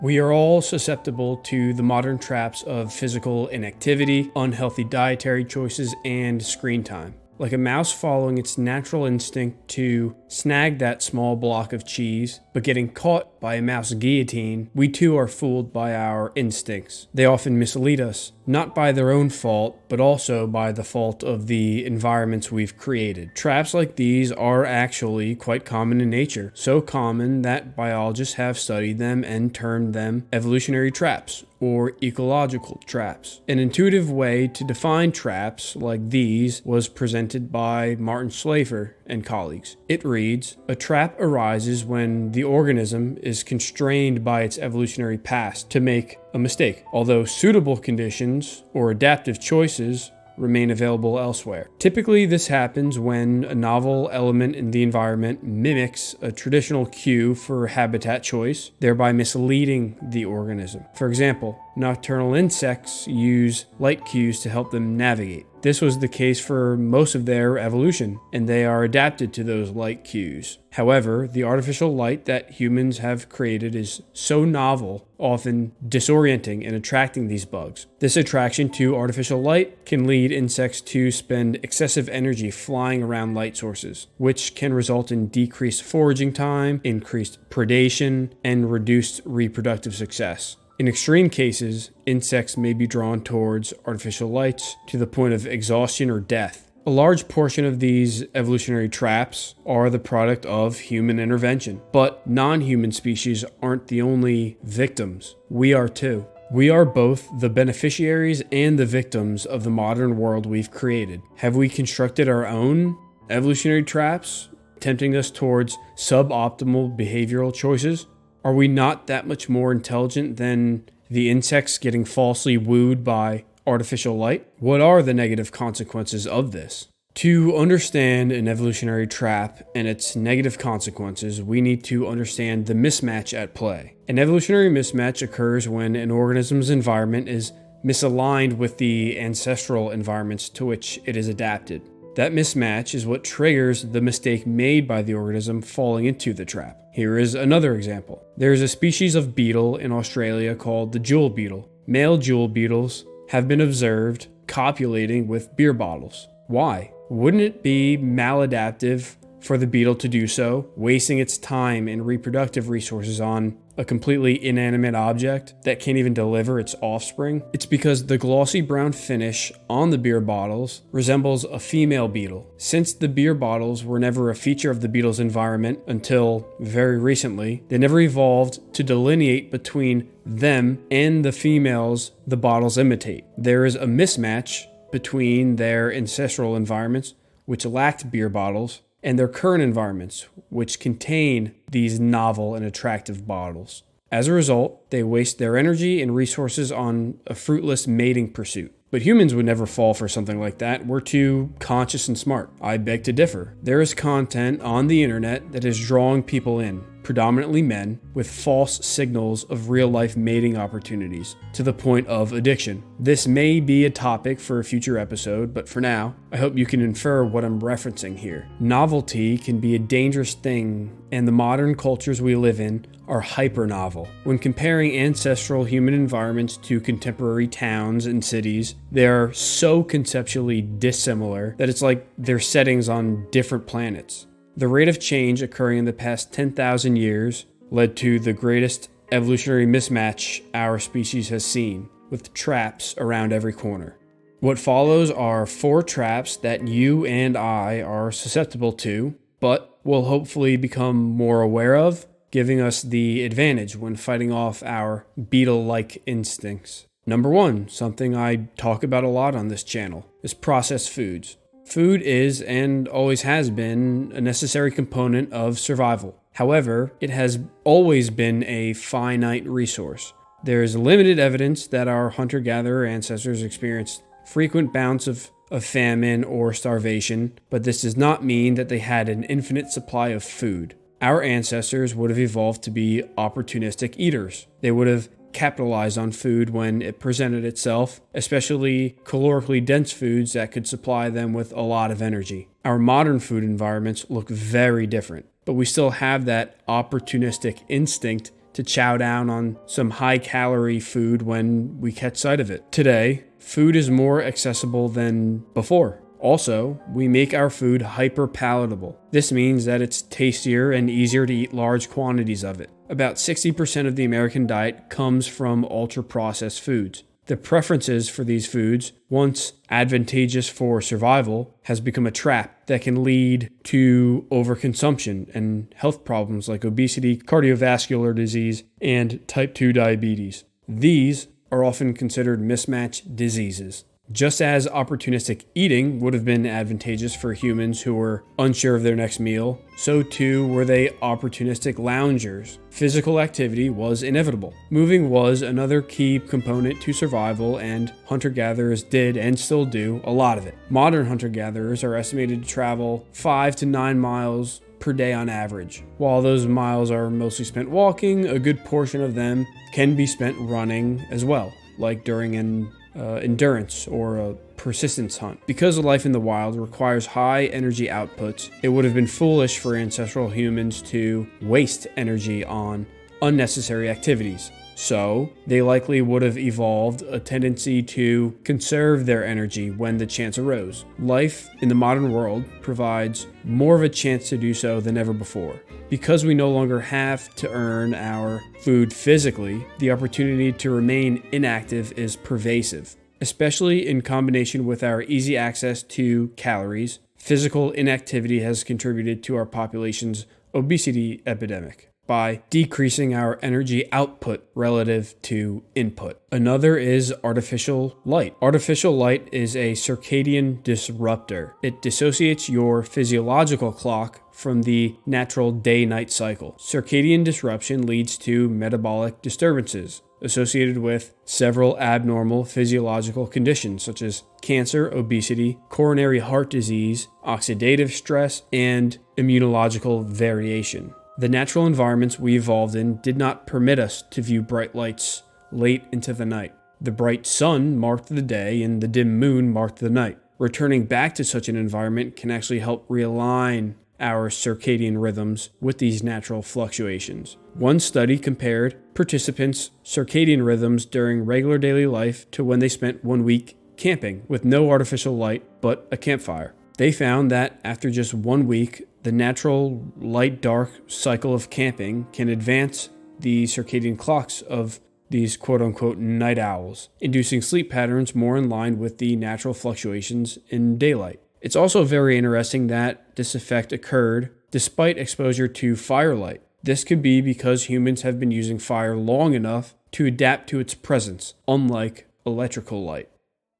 We are all susceptible to the modern traps of physical inactivity, unhealthy dietary choices, and screen time. Like a mouse following its natural instinct to snag that small block of cheese, but getting caught by a mouse guillotine, we too are fooled by our instincts. They often mislead us, not by their own fault, but also by the fault of the environments we've created. Traps like these are actually quite common in nature, so common that biologists have studied them and termed them evolutionary traps, or ecological traps. An intuitive way to define traps like these was presented by Martin Schlafer and colleagues. It reads, "A trap arises when the organism is constrained by its evolutionary past to make a mistake, although suitable conditions or adaptive choices remain available elsewhere. Typically, this happens when a novel element in the environment mimics a traditional cue for habitat choice, thereby misleading the organism. For example, nocturnal insects use light cues to help them navigate. This was the case for most of their evolution, and they are adapted to those light cues. However, the artificial light that humans have created is so novel, often disorienting in attracting these bugs. This attraction to artificial light can lead insects to spend excessive energy flying around light sources, which can result in decreased foraging time, increased predation, and reduced reproductive success. In extreme cases, insects may be drawn towards artificial lights to the point of exhaustion or death. A large portion of these evolutionary traps are the product of human intervention, but non-human species aren't the only victims. We are too. We are both the beneficiaries and the victims of the modern world we've created. Have we constructed our own evolutionary traps, tempting us towards suboptimal behavioral choices? Are we not that much more intelligent than the insects getting falsely wooed by artificial light? What are the negative consequences of this? To understand an evolutionary trap and its negative consequences, we need to understand the mismatch at play. An evolutionary mismatch occurs when an organism's environment is misaligned with the ancestral environments to which it is adapted. That mismatch is what triggers the mistake made by the organism falling into the trap. Here is another example. There is a species of beetle in Australia called the jewel beetle. Male jewel beetles have been observed copulating with beer bottles. Why? Wouldn't it be maladaptive for the beetle to do so, wasting its time and reproductive resources on a completely inanimate object that can't even deliver its offspring? It's because the glossy brown finish on the beer bottles resembles a female beetle. Since the beer bottles were never a feature of the beetle's environment until very recently, they never evolved to delineate between them and the females the bottles imitate. There is a mismatch between their ancestral environments, which lacked beer bottles, and their current environments, which contain these novel and attractive bottles. As a result, they waste their energy and resources on a fruitless mating pursuit. But humans would never fall for something like that. We're too conscious and smart. I beg to differ. There is content on the internet that is drawing people in, predominantly men, with false signals of real-life mating opportunities, to the point of addiction. This may be a topic for a future episode, but for now, I hope you can infer what I'm referencing here. Novelty can be a dangerous thing, and the modern cultures we live in are hyper-novel. When comparing ancestral human environments to contemporary towns and cities, they are so conceptually dissimilar that it's like they're settings on different planets. The rate of change occurring in the past 10,000 years led to the greatest evolutionary mismatch our species has seen, with traps around every corner. What follows are 4 traps that you and I are susceptible to, but will hopefully become more aware of, giving us the advantage when fighting off our beetle-like instincts. Number 1, something I talk about a lot on this channel, is processed foods. Food is, and always has been, a necessary component of survival. However, it has always been a finite resource. There is limited evidence that our hunter-gatherer ancestors experienced frequent bouts of famine or starvation, but this does not mean that they had an infinite supply of food. Our ancestors would have evolved to be opportunistic eaters. They would have capitalized on food when it presented itself, especially calorically dense foods that could supply them with a lot of energy. Our modern food environments look very different, but we still have that opportunistic instinct to chow down on some high-calorie food when we catch sight of it. Today, food is more accessible than before. Also, we make our food hyper-palatable. This means that it's tastier and easier to eat large quantities of it. About 60% of the American diet comes from ultra-processed foods. The preferences for these foods, once advantageous for survival, has become a trap that can lead to overconsumption and health problems like obesity, cardiovascular disease, and type 2 diabetes. These are often considered mismatch diseases. Just as opportunistic eating would have been advantageous for humans who were unsure of their next meal, so too were they opportunistic loungers. Physical activity was inevitable. Moving was another key component to survival, and hunter-gatherers did and still do a lot of it. Modern hunter-gatherers are estimated to travel 5 to 9 miles per day on average. While those miles are mostly spent walking, a good portion of them can be spent running as well, like during an endurance or a persistence hunt. Because life in the wild requires high energy outputs, it would have been foolish for ancestral humans to waste energy on unnecessary activities. So, they likely would have evolved a tendency to conserve their energy when the chance arose. Life in the modern world provides more of a chance to do so than ever before. Because we no longer have to earn our food physically, the opportunity to remain inactive is pervasive. Especially in combination with our easy access to calories, physical inactivity has contributed to our population's obesity epidemic by decreasing our energy output relative to input. Another is artificial light. Artificial light is a circadian disruptor. It dissociates your physiological clock from the natural day-night cycle. Circadian disruption leads to metabolic disturbances associated with several abnormal physiological conditions such as cancer, obesity, coronary heart disease, oxidative stress, and immunological variation. The natural environments we evolved in did not permit us to view bright lights late into the night. The bright sun marked the day and the dim moon marked the night. Returning back to such an environment can actually help realign our circadian rhythms with these natural fluctuations. One study compared participants' circadian rhythms during regular daily life to when they spent 1 week camping with no artificial light but a campfire. They found that after just 1 week, the natural light-dark cycle of camping can advance the circadian clocks of these quote-unquote night owls, inducing sleep patterns more in line with the natural fluctuations in daylight. It's also very interesting that this effect occurred despite exposure to firelight. This could be because humans have been using fire long enough to adapt to its presence, unlike electrical light.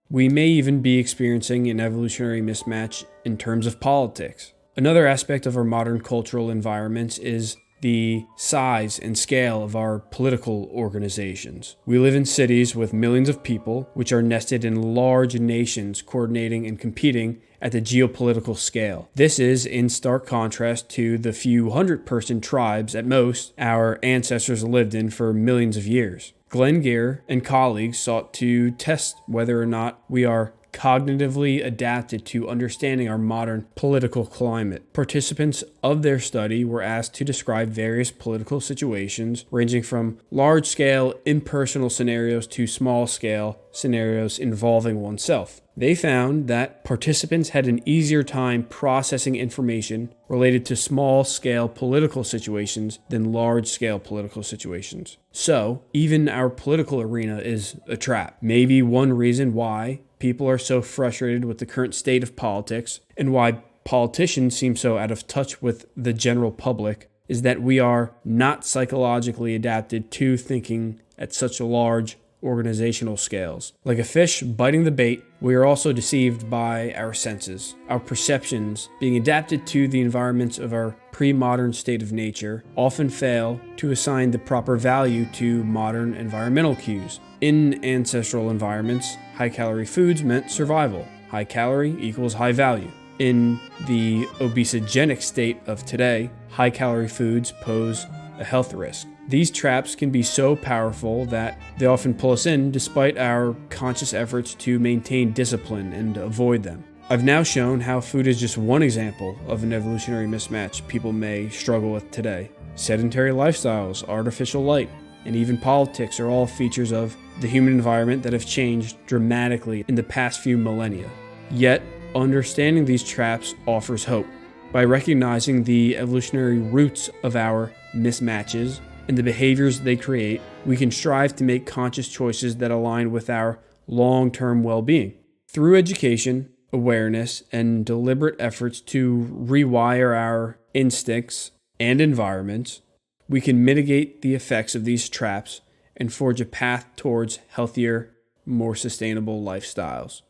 We may even be experiencing an evolutionary mismatch in terms of politics. Another aspect of our modern cultural environments is the size and scale of our political organizations. We live in cities with millions of people, which are nested in large nations coordinating and competing at the geopolitical scale. This is in stark contrast to the few 100-person tribes at most our ancestors lived in for millions of years. Glenn Gear and colleagues sought to test whether or not we are cognitively adapted to understanding our modern political climate. Participants of their study were asked to describe various political situations, ranging from large-scale impersonal scenarios to small-scale scenarios involving oneself. They found that participants had an easier time processing information related to small-scale political situations than large-scale political situations. So, even our political arena is a trap. Maybe one reason why people are so frustrated with the current state of politics and why politicians seem so out of touch with the general public is that we are not psychologically adapted to thinking at such large organizational scales. Like a fish biting the bait, we are also deceived by our senses. Our perceptions, being adapted to the environments of our pre-modern state of nature, often fail to assign the proper value to modern environmental cues. In ancestral environments, high-calorie foods meant survival. High calorie equals high value. In the obesogenic state of today, high-calorie foods pose a health risk. These traps can be so powerful that they often pull us in despite our conscious efforts to maintain discipline and avoid them. I've now shown how food is just one example of an evolutionary mismatch people may struggle with today. Sedentary lifestyles, artificial light, and even politics are all features of the human environment that have changed dramatically in the past few millennia. Yet, understanding these traps offers hope. By recognizing the evolutionary roots of our mismatches and the behaviors they create, we can strive to make conscious choices that align with our long-term well-being. Through education, awareness, and deliberate efforts to rewire our instincts and environments, we can mitigate the effects of these traps and forge a path towards healthier, more sustainable lifestyles.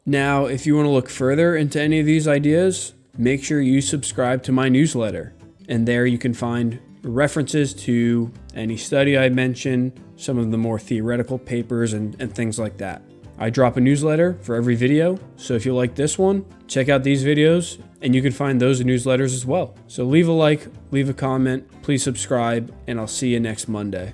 Now, if you want to look further into any of these ideas, make sure you subscribe to my newsletter, and there you can find references to any study I mentioned, some of the more theoretical papers, and things like that. I drop a newsletter for every video, so if you like this one, check out these videos, and you can find those newsletters as well. So leave a like, leave a comment, please subscribe, and I'll see you next Monday.